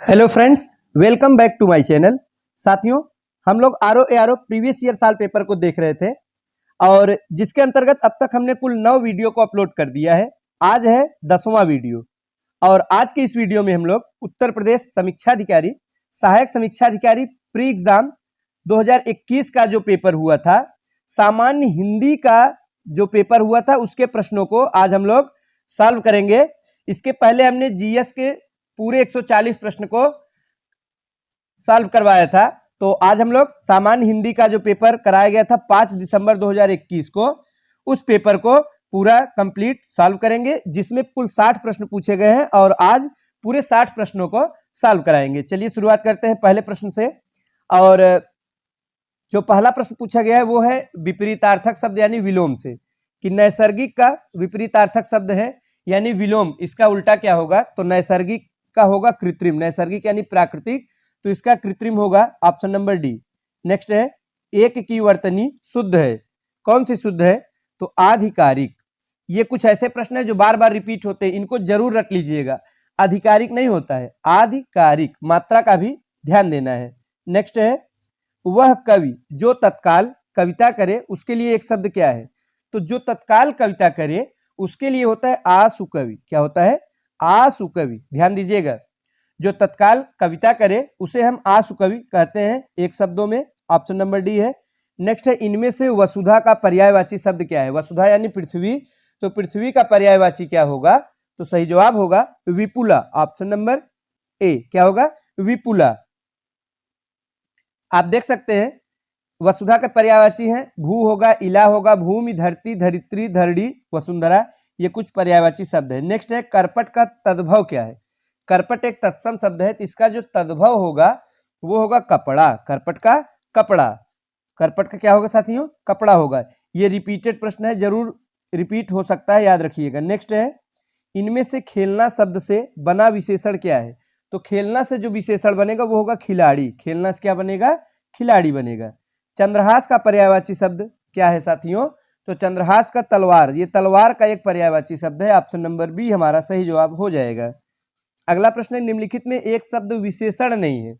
Hello friends, welcome back to my channel. साथियों, हम लोग आर ओ प्रीवियस ईयर साल पेपर को देख रहे थे और जिसके अंतर्गत अब तक हमने कुल 9 वीडियो को अपलोड कर दिया है। आज है 10वां वीडियो और आज के इस वीडियो में हम लोग उत्तर प्रदेश समीक्षा अधिकारी, सहायक समीक्षा अधिकारी प्री एग्जाम 2021 का जो पेपर हुआ था, सामान्य हिंदी का जो पेपर हुआ था, उसके प्रश्नों को आज हम लोग सॉल्व करेंगे। इसके पहले हमने जीएस के पूरे 140 प्रश्न को सॉल्व करवाया था। तो आज हम लोग सामान्य हिंदी का जो पेपर कराया गया था 5 दिसंबर 2021 को, उस पेपर को पूरा कंप्लीट सॉल्व करेंगे, जिसमें कुल 60 प्रश्न पूछे गए हैं और आज पूरे 60 प्रश्नों को सॉल्व कराएंगे। चलिए शुरुआत करते हैं पहले प्रश्न से। और जो पहला प्रश्न पूछा गया है वो है विपरीतार्थक शब्द यानी विलोम से, कि नैसर्गिक का विपरीतार्थक शब्द है यानी विलोम, इसका उल्टा क्या होगा? तो नैसर्गिक का होगा कृत्रिम, नैसर्गिक यानी प्राकृतिक, तो इसका कृत्रिम होगा ऑप्शन नंबर डी। नेक्स्ट है एक की वर्तनी शुद्ध है, कौन सी शुद्ध है? तो आधिकारिक। ये कुछ ऐसे प्रश्न है जो बार बार रिपीट होते हैं, इनको जरूर रख लीजिएगा। आधिकारिक नहीं होता है, आधिकारिक, मात्रा का भी ध्यान देना है। नेक्स्ट है वह कवि जो तत्काल कविता करे, उसके लिए एक शब्द क्या है? तो जो तत्काल कविता करे उसके लिए होता है आशु कवि। क्या होता है? आशु कवि। ध्यान दीजिएगा, जो तत्काल कविता करे उसे हम आशु कवि कहते हैं, एक शब्दों में। ऑप्शन नंबर डी है। नेक्स्ट है इनमें से वसुधा का पर्यायवाची शब्द क्या है? वसुधा यानी पृथ्वी, तो पृथ्वी का पर्यायवाची क्या होगा? तो सही जवाब होगा विपुला। ऑप्शन नंबर ए क्या होगा? विपुला। आप देख सकते हैं वसुधा का पर्यायवाची है, भू होगा, इला होगा, भूमि, धरती, धरित्री, धरणी, वसुंधरा, ये कुछ पर्यायवाची शब्द है। नेक्स्ट है करपट का तद्भव क्या है? करपट एक तत्सम शब्द है, तो इसका जो तद्भव होगा वो होगा कपड़ा। करपट का कपड़ा, करपट का क्या होगा साथियों? कपड़ा होगा। ये रिपीटेड प्रश्न है, जरूर रिपीट हो सकता है, याद रखिएगा। नेक्स्ट है इनमें से खेलना शब्द से बना विशेषण क्या है? तो खेलना से जो विशेषण बनेगा वो होगा खिलाड़ी। खेलना से क्या बनेगा? खिलाड़ी बनेगा। चंद्रहास का पर्यायवाची शब्द क्या है साथियों? तो चंद्रहास का तलवार, ये तलवार का एक पर्यायवाची शब्द है। ऑप्शन नंबर बी हमारा सही जवाब हो जाएगा। अगला प्रश्न है निम्नलिखित में एक शब्द विशेषण नहीं है,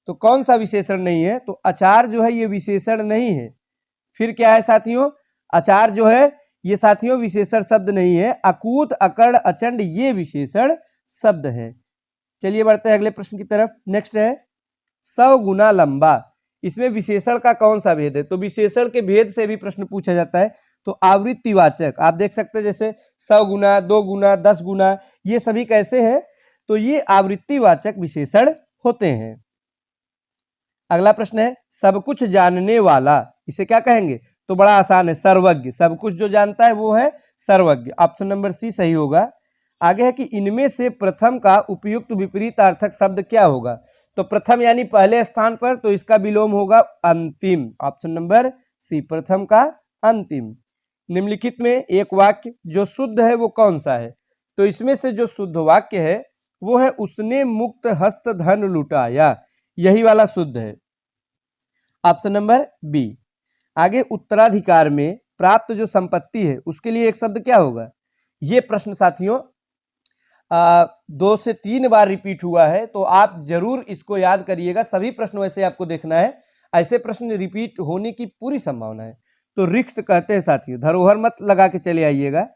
तो कौन सा विशेषण नहीं है? तो अचार जो है ये विशेषण नहीं है। फिर क्या है साथियों? अचार जो है ये साथियों विशेषण शब्द नहीं है। अकूत, अकड़, अचंड ये विशेषण शब्द है। चलिए बढ़ते हैं अगले प्रश्न की तरफ। नेक्स्ट है 100 गुना लंबा, इसमें विशेषण का कौन सा भेद है? तो विशेषण के भेद से भी प्रश्न पूछा जाता है। तो आवृत्तिवाचक, आप देख सकते हैं जैसे 100 गुना, 2 गुना, 10 गुना, ये सभी कैसे हैं? तो ये आवृत्तिवाचक विशेषण होते हैं। अगला प्रश्न है सब कुछ जानने वाला, इसे क्या कहेंगे? तो बड़ा आसान है, सर्वज्ञ। सब कुछ जो जानता है वो है सर्वज्ञ। ऑप्शन नंबर सी सही होगा। आगे है कि इनमें से प्रथम का उपयुक्त विपरीतार्थक शब्द क्या होगा? तो प्रथम यानी पहले स्थान पर, तो इसका विलोम होगा अंतिम। ऑप्शन नंबर सी, प्रथम का अंतिम। निम्नलिखित में एक वाक्य जो शुद्ध है वो कौन सा है? तो इसमें से जो शुद्ध वाक्य है वो है उसने मुक्त हस्त धन लुटाया, यही वाला शुद्ध है। Option number B. आगे उत्तराधिकार में प्राप्त जो संपत्ति है उसके लिए एक शब्द क्या होगा? ये प्रश्न साथियों 2 से 3 बार रिपीट हुआ है, तो आप जरूर इसको याद करिएगा। सभी प्रश्न वैसे आपको देखना है, ऐसे प्रश्न रिपीट होने की पूरी संभावना है। तो रिक्त कहते हैं साथियों, धरोहर मत लगा के चले आइएगा।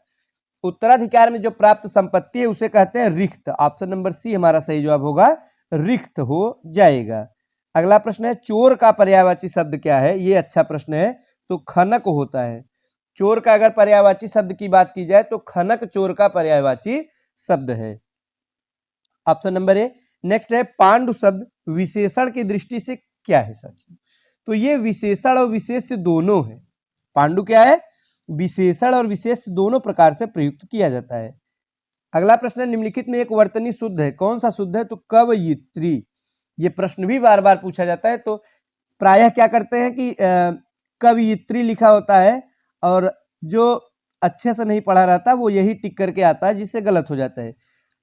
उत्तराधिकार में जो प्राप्त संपत्ति है उसे कहते हैं रिक्त। ऑप्शन नंबर सी हमारा सही जवाब होगा, रिक्त हो जाएगा। अगला प्रश्न है चोर का पर्यायवाची शब्द क्या है? ये अच्छा प्रश्न है। तो खनक होता है। चोर का अगर पर्यायवाची शब्द की बात की जाए तो खनक चोर का पर्यायवाची शब्द है। Option number A. नेक्स्ट है पांडु शब्द विशेषण की दृष्टि से क्या है साथियों? तो ये विशेषण और विशेष दोनों है। पांडु क्या है? विशेषण और विशेष दोनों प्रकार से प्रयुक्त किया जाता है। अगला प्रश्न है निम्नलिखित में एक वर्तनी शुद्ध है, कौन सा शुद्ध है? तो कवयित्री। ये प्रश्न भी बार बार पूछा जाता है, तो प्रायः क्या करते हैं कि कवयित्री लिखा होता है और जो अच्छे से नहीं पढ़ा रहता वो यही टिक करके आता है, जिससे गलत हो जाता है।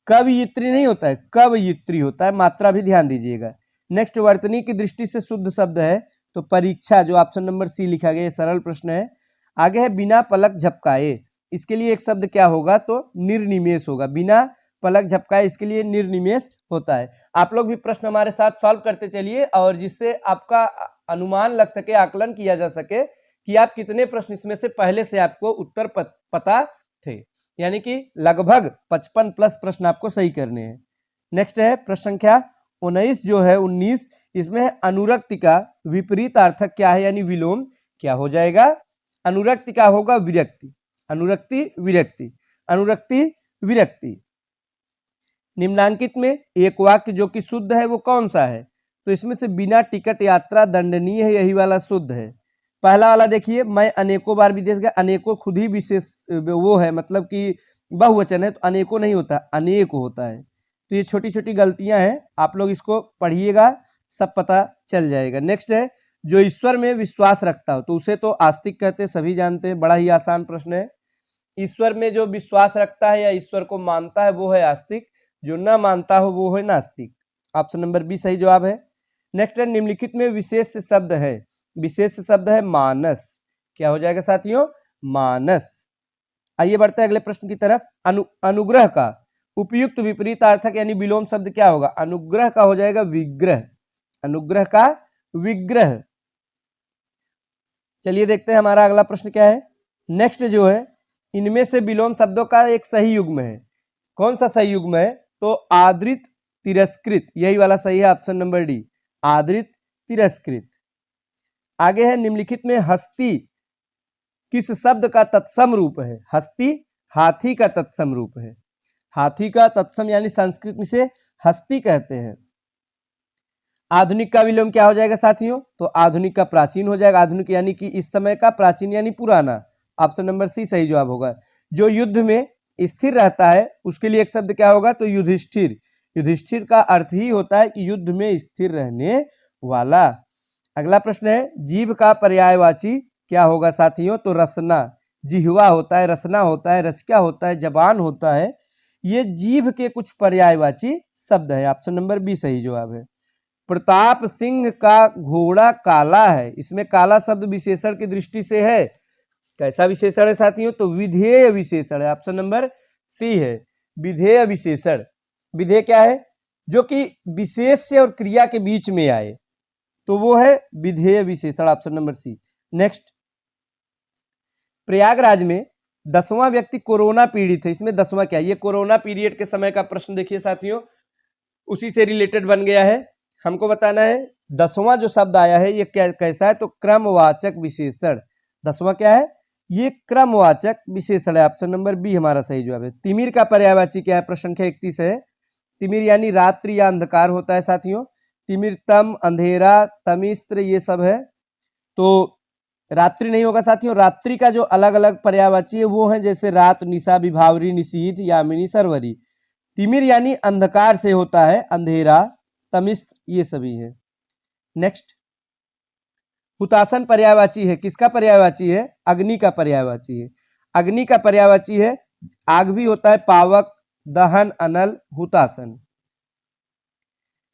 कवयित्री नहीं होता है, कवयित्री होता है, मात्रा भी ध्यान दीजिएगा। नेक्स्ट वर्तनी की दृष्टि से शुद्ध शब्द है तो परीक्षा, जो ऑप्शन नंबर सी लिखा गया, सरल प्रश्न है। आगे है बिना पलक झपकाए, इसके लिए एक शब्द क्या होगा? तो निर्निमेष होगा। बिना पलक झपकाए इसके लिए निर्निमेष होता है। आप लोग भी प्रश्न हमारे साथ सॉल्व करते चलिए और जिससे आपका अनुमान लग सके, आकलन किया जा सके कि आप कितने प्रश्न इसमें से पहले से आपको उत्तर पता थे। यानी कि लगभग 55 प्लस प्रश्न आपको सही करने हैं। नेक्स्ट है प्रश्न संख्या 19 जो है 19, इसमें अनुरक्ति का विपरीतार्थक क्या है यानी विलोम क्या हो जाएगा। अनुरक्ति का होगा विरक्ति, अनुरक्ति विरक्ति, अनुरक्ति विरक्ति। निम्नांकित में एक वाक्य जो कि शुद्ध है वो कौन सा है, तो इसमें से बिना टिकट यात्रा दंडनीय है, यही वाला शुद्ध है। पहला वाला देखिए, मैं अनेकों बार विदेश गया, अनेकों खुद ही विशेष वो है, मतलब कि बहुवचन है, तो अनेकों नहीं होता, अनेक होता है। तो ये छोटी छोटी गलतियां हैं, आप लोग इसको पढ़िएगा, सब पता चल जाएगा। नेक्स्ट है, जो ईश्वर में विश्वास रखता हो तो उसे तो आस्तिक कहते हैं, सभी जानते हैं, बड़ा ही आसान प्रश्न है। ईश्वर में जो विश्वास रखता है या ईश्वर को मानता है वो है आस्तिक, जो न मानता हो वो है नास्तिक। ऑप्शन नंबर बी सही जवाब है। नेक्स्ट है, निम्नलिखित में विशेष शब्द है, विशेष शब्द है मानस, क्या हो जाएगा साथियों, मानस। आइए बढ़ते हैं अगले प्रश्न की तरफ। अनुग्रह का उपयुक्त विपरीतार्थक यानी विलोम शब्द क्या होगा, अनुग्रह का हो जाएगा विग्रह, अनुग्रह का विग्रह। चलिए देखते हैं हमारा अगला प्रश्न क्या है। नेक्स्ट जो है, इनमें से विलोम शब्दों का एक सही युग्म है, कौन सा सही युग्म है, तो आदृत तिरस्कृत, यही वाला सही है, ऑप्शन नंबर डी, आदृत तिरस्कृत। आगे है, निम्नलिखित में हस्ती किस शब्द का तत्सम रूप है, हस्ती हाथी का तत्सम रूप है, हाथी का तत्सम यानी संस्कृत में से हस्ती कहते हैं। आधुनिक का विलोम क्या हो जाएगा साथियों, तो आधुनिक का प्राचीन हो जाएगा, आधुनिक यानी कि इस समय का, प्राचीन यानी पुराना, ऑप्शन नंबर सी सही जवाब होगा। जो युद्ध में स्थिर रहता है उसके लिए एक शब्द क्या होगा, तो युधिष्ठिर, युधिष्ठिर का अर्थ ही होता है कि युद्ध में स्थिर रहने वाला। अगला प्रश्न है, जीभ का पर्यायवाची क्या होगा साथियों, तो रसना, जिह्वा होता है, रसना होता है, रसिका होता है, जबान होता है, ये जीभ के कुछ पर्यायवाची शब्द है, ऑप्शन नंबर बी सही जवाब है। प्रताप सिंह का घोड़ा काला है, इसमें काला शब्द विशेषण की दृष्टि से है, कैसा विशेषण है साथियों, तो विधेय विशेषण है, ऑप्शन नंबर सी है, विधेय विशेषण। विधेय क्या है, जो कि विशेष्य और क्रिया के बीच में आए, तो वो है विधेय विशेषण, option number C. Next, Prayagraj में 10वां व्यक्ति कोरोना पीड़ित है, इसमें 10वां क्या है, ये कोरोना पीरियड के समय का प्रश्न देखिए साथियों, उसी से रिलेटेड बन गया है। हमको बताना है 10वां जो शब्द आया है ये क्या, कैसा है, तो क्रमवाचक विशेषण। 10वां क्या है, ये क्रमवाचक विशेषण है, ऑप्शन नंबर बी हमारा सही जवाब है। तिमिर का पर्यायवाची क्या है, प्रश्न संख्या 31 है। तिमिर यानी रात्रि या अंधकार होता है साथियों, तिमिरतम, अंधेरा, तमिस्त्र, ये सब है, तो रात्रि नहीं होगा साथियों। रात्रि का जो अलग अलग पर्यायवाची है वो है, जैसे रात, निशा, विभावरी, निशीथ, यामिनी, सरवरी। तिमिर यानी अंधकार से होता है, अंधेरा, तमिस्त्र, ये सभी है। नेक्स्ट, हुतासन पर्यायवाची है, किसका पर्यायवाची है, अग्नि का पर्यायवाची है, अग्नि का पर्यायवाची है, आग भी होता है, पावक, दहन, अनल, हुतासन।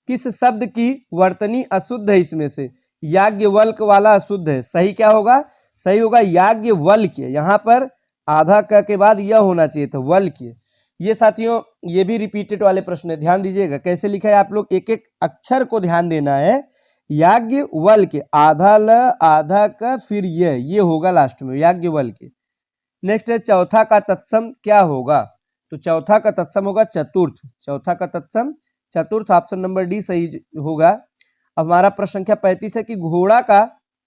किस शब्द की वर्तनी अशुद्ध है, इसमें से याज्ञवल्क्य वाला अशुद्ध है, सही क्या होगा, सही होगा याज्ञवल्क्य, यहाँ पर आधा क के बाद यह होना चाहिए था, वल्क्य। ये साथियों ये भी रिपीटेड वाले प्रश्न है, ध्यान दीजिएगा कैसे लिखा है, आप लोग एक एक अक्षर को ध्यान देना है। याज्ञवल्क्य, आधा ल, आधा का, फिर ये होगा लास्ट में, याज्ञवल्क्य। नेक्स्ट है, चौथा का तत्सम क्या होगा, तो चौथा का तत्सम होगा चतुर्थ, चौथा का तत्सम चतुर्थ, ऑप्शन नंबर डी सही होगा। अब हमारा प्रश्न संख्या 35 है कि घोड़ा का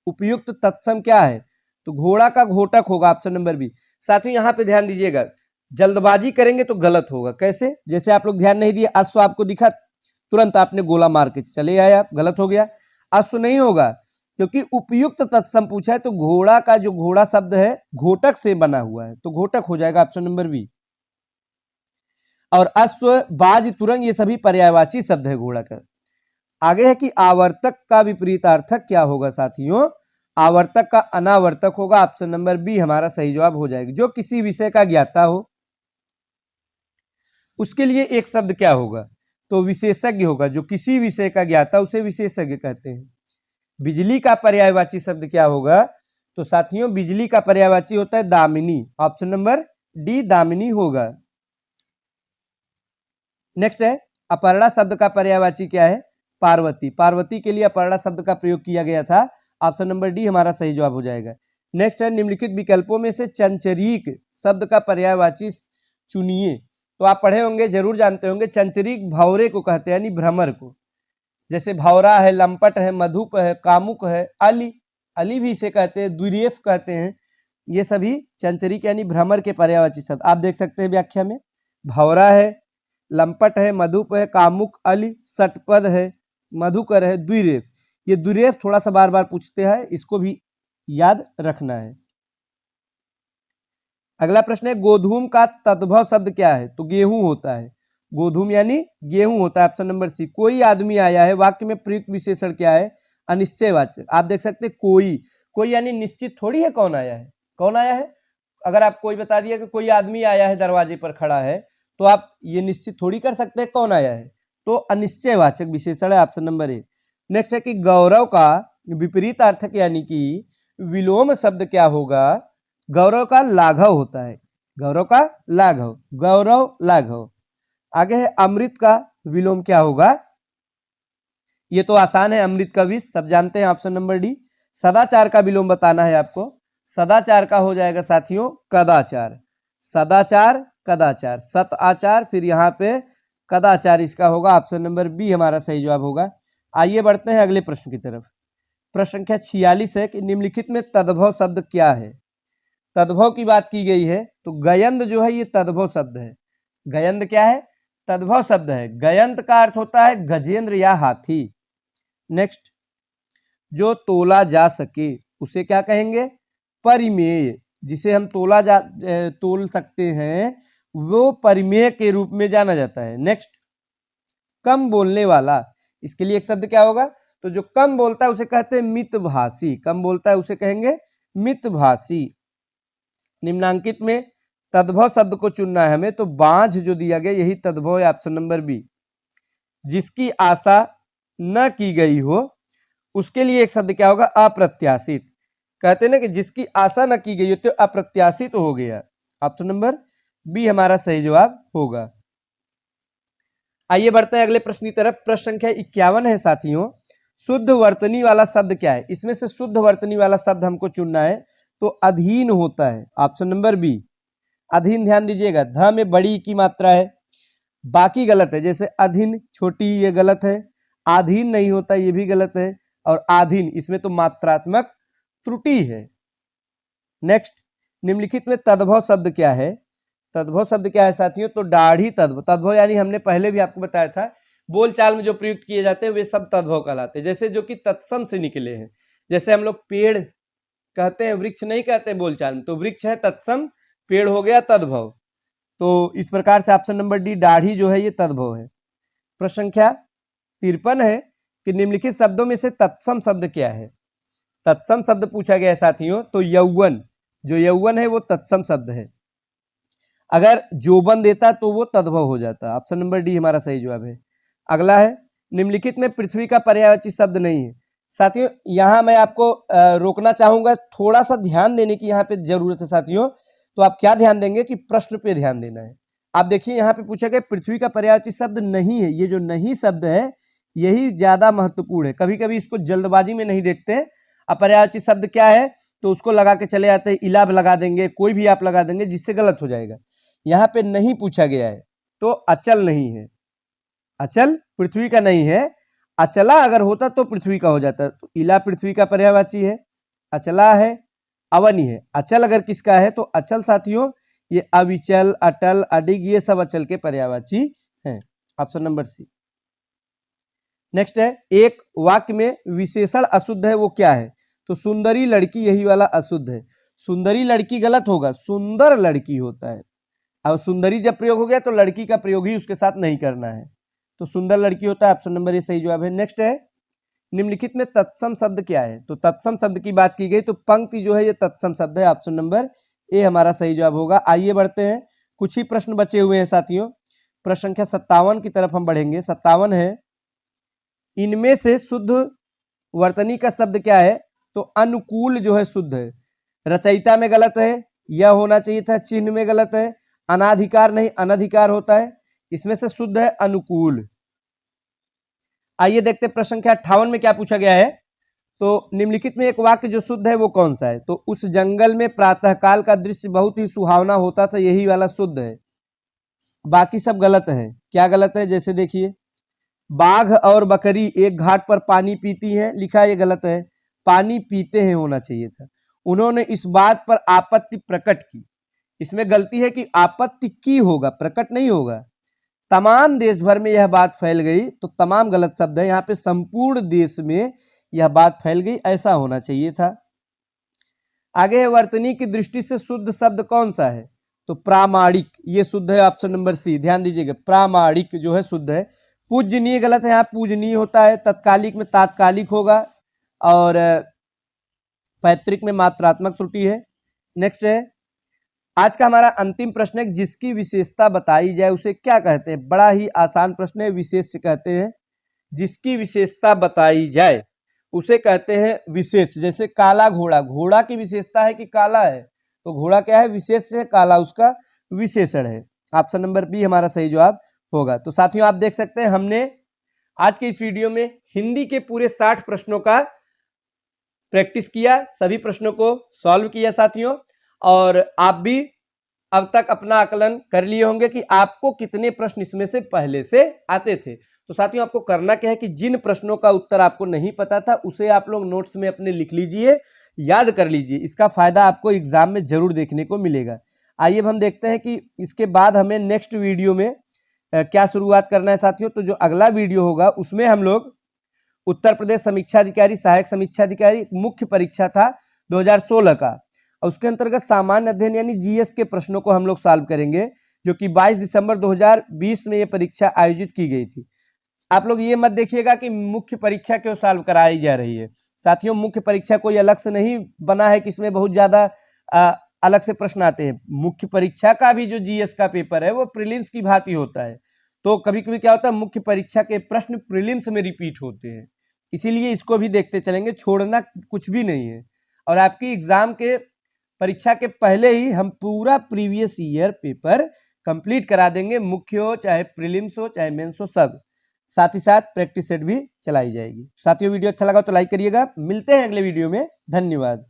उपयुक्त तत्सम क्या है, तो घोड़ा का घोटक होगा, ऑप्शन नंबर बी। साथियों यहाँ पे ध्यान दीजिएगा, जल्दबाजी करेंगे तो गलत होगा, कैसे, जैसे आप लोग ध्यान नहीं दिए, अश्व आपको दिखा, तुरंत आपने गोला मार के चले आए आप, गलत हो गया। अश्व नहीं होगा, क्योंकि उपयुक्त तत्सम पूछा है, तो घोड़ा का जो घोड़ा शब्द है घोटक से बना हुआ है, तो घोटक हो जाएगा, ऑप्शन नंबर बी। और अश्व, बाज, तुरंग, ये सभी पर्यायवाची शब्द है घोड़ा का। आगे है कि आवर्तक का विपरीतार्थक क्या होगा साथियों, आवर्तक का अनावर्तक होगा, ऑप्शन नंबर बी हमारा सही जवाब हो जाएगा। जो किसी विषय का ज्ञाता हो उसके लिए एक शब्द क्या होगा, तो विशेषज्ञ होगा, जो किसी विषय का ज्ञाता उसे विशेषज्ञ कहते हैं। बिजली का पर्यायवाची शब्द क्या होगा, तो साथियों बिजली का पर्यायवाची होता है Damini, option number D Damini होगा। नेक्स्ट है, अपर्णा शब्द का पर्यायवाची क्या है? पार्वती। पार्वती के लिए अपर्णा शब्द का प्रयोग किया गया था। ऑप्शन नंबर डी हमारा सही जवाब हो जाएगा। नेक्स्ट है निम्नलिखित विकल्पों में से चंचरीक शब्द का पर्यायवाची चुनिए। तो आप पढ़े होंगे, जरूर जानते होंगे, चंचरीक भौरे को कहते हैं, यानी भ्रमर को। जैसे भौरा है, लंपट है, मधुप है, कामुक है, अली, अली भी इसे कहते हैं, दुर्येफ कहते हैं। ये सभी चंचरीक यानी भ्रमर के पर्यायवाची शब्द आप देख सकते हैं व्याख्या में। भौरा है, लंपट है, मधुप है, कामुक, अली, सटपद है, मधुकर है, दुर्येफ। ये दुर्येफ थोड़ा सा बार बार पूछते हैं, इसको भी याद रखना है। अगला प्रश्न है गोधूम का तद्भव शब्द क्या है? तो गेहूं होता है। गोधूम यानी गेहूं होता है। Option number C. कोई आदमी आया है, वाक्य में प्रयुक्त विशेषण क्या है? अनिश्चयवाचक। आप देख सकते हैं कोई, कोई यानी निश्चित थोड़ी है कौन आया है। कौन आया है? अगर आप कोई बता दिया कि कोई आदमी आया है, दरवाजे पर खड़ा है, तो आप ये निश्चित थोड़ी कर सकते हैं कौन आया है। तो अनिश्चयवाचक विशेषण है। Option number A. नेक्स्ट है कि गौरव का विपरीत अर्थक यानी कि विलोम शब्द क्या होगा? गौरव का लाघव होता है। गौरव का लाघव, गौरव लाघव। आगे है अमृत का विलोम क्या होगा? ये तो आसान है, अमृत का विष, सब जानते हैं। Option number D. सदाचार का विलोम बताना है आपको। सदाचार का हो जाएगा साथियों कदाचार। सदाचार, कदाचार, सत आचार, फिर यहाँ पे कदाचार, इसका होगा ऑप्शन नंबर बी हमारा सही जवाब होगा। आइए बढ़ते हैं अगले प्रश्न की तरफ। प्रश्न संख्या 46 है कि निम्नलिखित में तद्भव शब्द क्या है? तद्भव की बात की गई है, तो गयंद जो है ये तद्भव शब्द है। गयंद क्या है? तद्भव शब्द है। गयंत का अर्थ होता है गजेंद्र या हाथी। नेक्स्ट, जो तोला जा सके उसे क्या कहेंगे? परिमेय। जिसे हम तोल सकते हैं वो परिमेय के रूप में जाना जाता है। नेक्स्ट, कम बोलने वाला, इसके लिए एक शब्द क्या होगा? तो जो कम बोलता है उसे कहते हैं मितभाषी। कम बोलता है उसे कहेंगे मितभाषी। निम्नांकित में तद्भव शब्द को चुनना है हमें, तो बांझ जो दिया गया यही तद्भव है। Option number B. जिसकी आशा न की गई हो उसके लिए एक शब्द क्या होगा? अप्रत्याशित। कहते हैं ना कि जिसकी आशा न की गई हो तो अप्रत्याशित हो गया। ऑप्शन नंबर बी हमारा सही जवाब होगा। आइए बढ़ते हैं अगले प्रश्न की तरफ। प्रश्न संख्या 51 है साथियों। शुद्ध वर्तनी वाला शब्द क्या है? इसमें से शुद्ध वर्तनी वाला शब्द हमको चुनना है, तो अधीन होता है। ऑप्शन नंबर बी अधीन। ध्यान दीजिएगा, ध में बड़ी की मात्रा है, बाकी गलत है। जैसे अधीन छोटी, ये गलत है। आधीन नहीं होता, ये भी गलत है। और आधीन, इसमें तो मात्रात्मक त्रुटि है। नेक्स्ट, निम्नलिखित में तद्भव शब्द क्या है? तद्भव शब्द क्या है साथियों? तो दाढ़ी तद्भव। तद्भव यानी हमने पहले भी आपको बताया था, बोलचाल में जो प्रयुक्त किए जाते हैं वे सब तद्भव कहलाते हैं। जैसे जो कि तत्सम से निकले हैं। जैसे हम लोग पेड़ कहते हैं, वृक्ष नहीं कहते हैं बोलचाल में, तो वृक्ष है तत्सम, पेड़ हो गया तद्भव। तो इस प्रकार से ऑप्शन नंबर डी दाढ़ी जो है ये तद्भव है। प्रश्न संख्या 53 है कि निम्नलिखित शब्दों में से तत्सम शब्द क्या है? तत्सम शब्द पूछा गया है साथियों, तो यौवन, जो यौवन है वो तत्सम शब्द है। अगर जोबन देता तो वो तद्भव हो जाता। ऑप्शन नंबर डी हमारा सही जवाब है। अगला है निम्नलिखित में पृथ्वी का पर्यायवाची शब्द नहीं है। साथियों यहाँ मैं आपको रोकना चाहूंगा, थोड़ा सा ध्यान देने की यहाँ पे जरूरत है साथियों। तो आप क्या ध्यान देंगे कि प्रश्न पे ध्यान देना है। आप देखिए यहाँ पे पूछा गया पृथ्वी का पर्यायवाची शब्द नहीं है। ये जो नहीं शब्द है यही ज्यादा महत्वपूर्ण है। कभी कभी इसको जल्दबाजी में नहीं देखते। पर्यायवाची शब्द क्या है तो उसको लगा के चले जाते हैं, इला लगा देंगे, कोई भी आप लगा देंगे, जिससे गलत हो जाएगा। यहाँ पे नहीं पूछा गया है, तो अचल नहीं है। अचल पृथ्वी का नहीं है। अचला अगर होता तो पृथ्वी का हो जाता। तो इला पृथ्वी का पर्यायवाची है, अचला है, अवनी है। अचल अगर किसका है तो अचल साथियों ये अविचल, अटल, अडिग, ये सब अचल के पर्यायवाची हैं। Option number C. नेक्स्ट है एक वाक्य में विशेषण अशुद्ध है, वो क्या है? तो सुंदरी लड़की, यही वाला अशुद्ध है। सुंदरी लड़की गलत होगा, सुंदर लड़की होता है। अब सुंदरी जब प्रयोग हो गया तो लड़की का प्रयोग ही उसके साथ नहीं करना है, तो सुंदर लड़की होता है। ऑप्शन नंबर ए सही जवाब है। नेक्स्ट है निम्नलिखित में तत्सम शब्द क्या है? तो तत्सम शब्द की बात की गई तो पंक्ति जो है ये तत्सम शब्द है। ऑप्शन नंबर ए हमारा सही जवाब होगा। आइए बढ़ते हैं, कुछ ही प्रश्न बचे हुए हैं साथियों। प्रश्न संख्या 57 की तरफ हम बढ़ेंगे। 57 है इनमें से शुद्ध वर्तनी का शब्द क्या है? तो अनुकूल जो है शुद्ध है। रचयिता में गलत है, यह होना चाहिए था। चिन्ह में गलत है। अनाधिकार नहीं, अनधिकार होता है। इसमें से शुद्ध है अनुकूल। आइए देखते हैं प्रश्न संख्या 58 में क्या पूछा गया है। तो निम्नलिखित में एक वाक्य जो शुद्ध है वो कौन सा है। तो उस जंगल में प्रातःकाल का दृश्य बहुत ही सुहावना होता था, यही वाला शुद्ध है। बाकी सब गलत है। क्या गलत है, जैसे देखिए, बाघ और बकरी एक घाट पर पानी पीती हैं, लिखा ये गलत है, पानी पीते हैं होना चाहिए था। उन्होंने इस बात पर आपत्ति प्रकट की, इसमें गलती है कि आपत्ति की होगा, प्रकट नहीं होगा। तमाम देश भर में यह बात फैल गई, तो तमाम गलत शब्द है, यहाँ पे संपूर्ण देश में यह बात फैल गई, ऐसा होना चाहिए था। आगे है, वर्तनी की दृष्टि से शुद्ध शब्द कौन सा है। तो प्रामाणिक, ये शुद्ध है, ऑप्शन नंबर सी। ध्यान दीजिएगा, प्रामाणिक जो है शुद्ध है। पूजनीय गलत है, यहाँ पूजनीय होता है, तत्कालिक में तात्कालिक होगा, और पैतृक में मात्रात्मक त्रुटि है। नेक्स्ट है, आज का हमारा अंतिम प्रश्न है, जिसकी विशेषता बताई जाए उसे क्या कहते हैं। बड़ा ही आसान प्रश्न है, विशेष कहते हैं। जिसकी विशेषता बताई जाए उसे कहते हैं विशेष। जैसे काला घोड़ा, घोड़ा की विशेषता है कि काला है, तो घोड़ा क्या है, विशेष है, काला उसका विशेषण है। ऑप्शन नंबर बी हमारा सही जवाब होगा। तो साथियों आप देख सकते हैं, हमने आज के इस वीडियो में हिंदी के पूरे 60 प्रश्नों का प्रैक्टिस किया, सभी प्रश्नों को सॉल्व किया साथियों। और आप भी अब तक अपना आकलन कर लिए होंगे कि आपको कितने प्रश्न इसमें से पहले से आते थे। तो साथियों आपको करना क्या है कि जिन प्रश्नों का उत्तर आपको नहीं पता था उसे आप लोग नोट्स में अपने लिख लीजिए, याद कर लीजिए, इसका फायदा आपको एग्जाम में जरूर देखने को मिलेगा। आइए अब हम देखते हैं कि इसके बाद हमें नेक्स्ट वीडियो में क्या शुरुआत करना है साथियों। तो जो अगला वीडियो होगा उसमें हम लोग उत्तर प्रदेश समीक्षा अधिकारी, सहायक समीक्षा अधिकारी मुख्य परीक्षा था 2016 का, और उसके अंतर्गत सामान्य अध्ययन यानी जीएस के प्रश्नों को हम लोग सॉल्व करेंगे, जो कि 22 दिसंबर 2020 में ये परीक्षा आयोजित की गई थी। आप लोग ये मत देखिएगा कि मुख्य परीक्षा क्यों सॉल्व कराई जा रही है। साथियों मुख्य परीक्षा कोई अलग से नहीं बना है कि इसमें बहुत ज्यादा अलग से प्रश्न आते हैं। मुख्य परीक्षा का भी जो जीएस का पेपर है वो प्रीलिम्स की भांति होता है, तो कभी कभी क्या होता है, मुख्य परीक्षा के प्रश्न प्रीलिम्स में रिपीट होते हैं, इसीलिए इसको भी देखते चलेंगे, छोड़ना कुछ भी नहीं है। और आपकी एग्जाम के परीक्षा के पहले ही हम पूरा प्रीवियस ईयर पेपर कंप्लीट करा देंगे, मुख्य हो चाहे प्रीलिम्स हो चाहे मेंस हो, सब साथ ही साथ प्रैक्टिस सेट भी चलाई जाएगी। साथियों वीडियो अच्छा लगा तो लाइक करिएगा, मिलते हैं अगले वीडियो में, धन्यवाद।